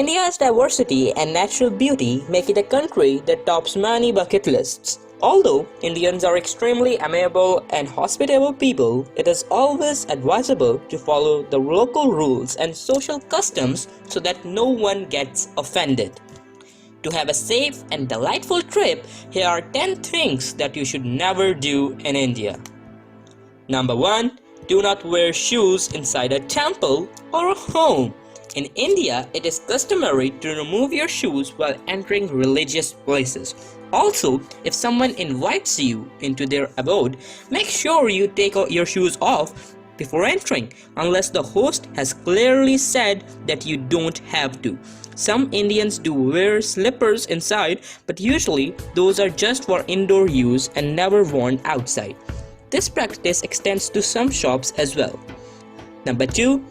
India's diversity and natural beauty make it a country that tops many bucket lists. Although Indians are extremely amiable and hospitable people, it is always advisable to follow the local rules and social customs so that no one gets offended. To have a safe and delightful trip, here are 10 things that you should never do in India. Number 1. Do not wear shoes inside a temple or a home. In India, it is customary to remove your shoes while entering religious places. Also, if someone invites you into their abode, make sure you take your shoes off before entering, unless the host has clearly said that you don't have to. Some Indians do wear slippers inside, but usually those are just for indoor use and never worn outside. This practice extends to some shops as well. Number 2.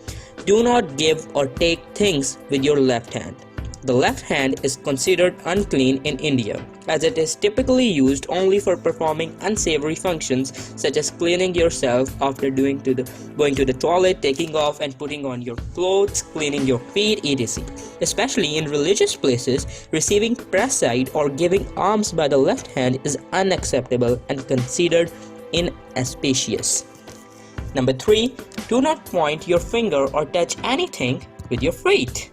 Do not give or take things with your left hand. The left hand is considered unclean in India, as it is typically used only for performing unsavory functions such as cleaning yourself after going to the toilet, taking off and putting on your clothes, cleaning your feet, etc. Especially in religious places, receiving prasad or giving alms by the left hand is unacceptable and considered inauspicious. Number 3. Do not point your finger or touch anything with your feet.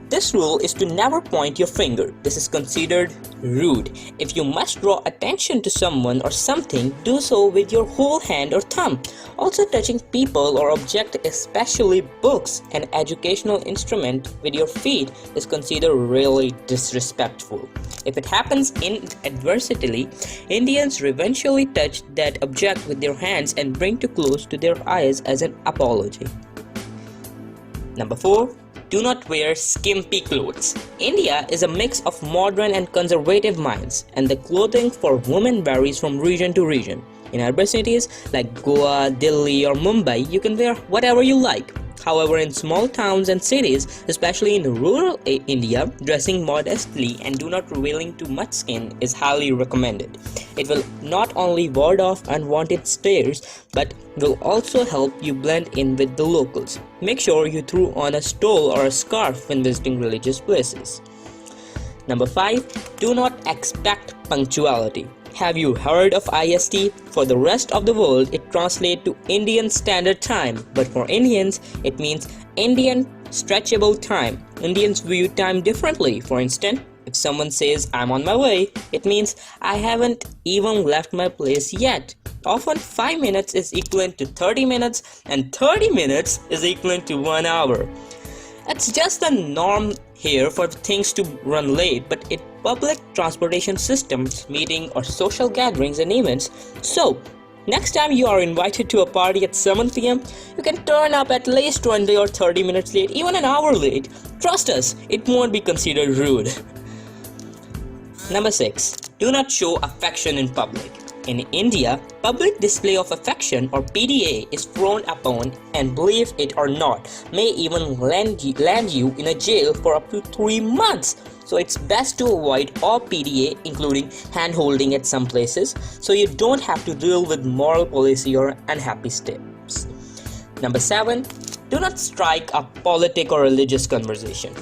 This rule is to never point your finger. This is considered rude. If you must draw attention to someone or something, do so with your whole hand or thumb. Also, touching people or objects, especially books and educational instruments, with your feet is considered really disrespectful. If it happens inadvertently, Indians eventually touch that object with their hands and bring too close to their eyes as an apology. Number 4. Do not wear skimpy clothes. India is a mix of modern and conservative minds, and the clothing for women varies from region to region. In urban cities like Goa, Delhi or Mumbai, you can wear whatever you like. However, in small towns and cities, especially in rural India, dressing modestly and do not revealing too much skin is highly recommended. It will not only ward off unwanted stares, but will also help you blend in with the locals. Make sure you throw on a stole or a scarf when visiting religious places. Number 5. Do not expect punctuality. Have you heard of IST? For the rest of the world, it translates to Indian Standard Time, but for Indians, it means Indian Stretchable Time. Indians view time differently. For instance, if someone says, "I'm on my way," it means I haven't even left my place yet. Often 5 minutes is equivalent to 30 minutes and 30 minutes is equivalent to 1 hour. It's just the norm here for things to run late, but in public transportation systems, meeting or social gatherings and events. So, next time you are invited to a party at 7 p.m., you can turn up at least 20 or 30 minutes late, even an hour late. Trust us, it won't be considered rude. Number 6. Do not show affection in public. In India, public display of affection or PDA is frowned upon, and believe it or not, may even land you in a jail for up to 3 months. So it's best to avoid all PDA, including hand holding at some places, so you don't have to deal with moral policy or unhappy steps. Number 7. Do not strike a politic or religious conversation.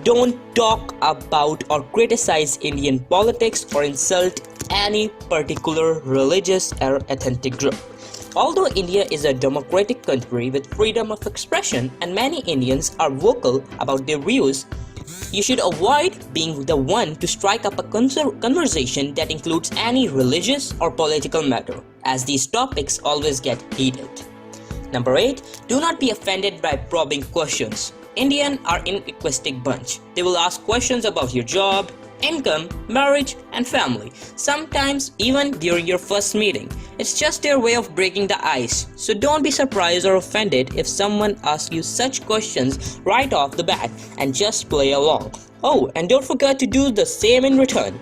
Don't talk about or criticize Indian politics or insult any particular religious or ethnic group. Although India is a democratic country with freedom of expression and many Indians are vocal about their views, you should avoid being the one to strike up a conversation that includes any religious or political matter, as these topics always get heated. Number 8. Do not be offended by probing questions. Indians are an inquisitive bunch. They will ask questions about your job, income, marriage, and family, sometimes even during your first meeting. It's just their way of breaking the ice, so don't be surprised or offended if someone asks you such questions right off the bat, and just play along. Oh, and don't forget to do the same in return.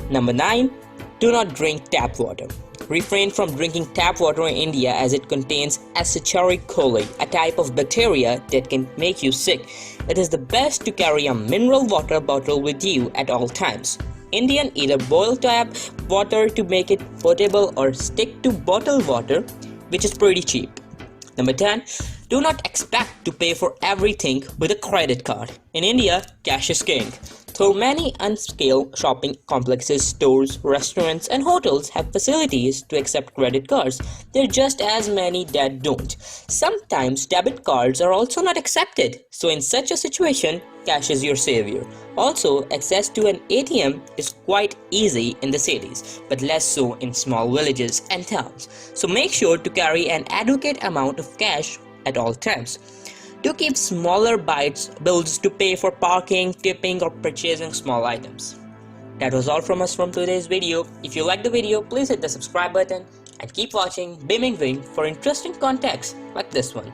Number 9. Do not drink tap water. Refrain from drinking tap water in India as it contains Escherichia coli, a type of bacteria that can make you sick. It is the best to carry a mineral water bottle with you at all times. Indians either boil tap water to make it potable or stick to bottled water, which is pretty cheap. Number 10. Do not expect to pay for everything with a credit card. In India, cash is king. Though many unscale shopping complexes, stores, restaurants, and hotels have facilities to accept credit cards, there are just as many that don't. Sometimes debit cards are also not accepted, so in such a situation, cash is your savior. Also, access to an ATM is quite easy in the cities, but less so in small villages and towns. So make sure to carry an adequate amount of cash at all times. Do keep smaller bills to pay for parking, tipping, or purchasing small items. That was all from us from today's video. If you like the video, please hit the subscribe button and keep watching Beaming Wing for interesting contexts like this one.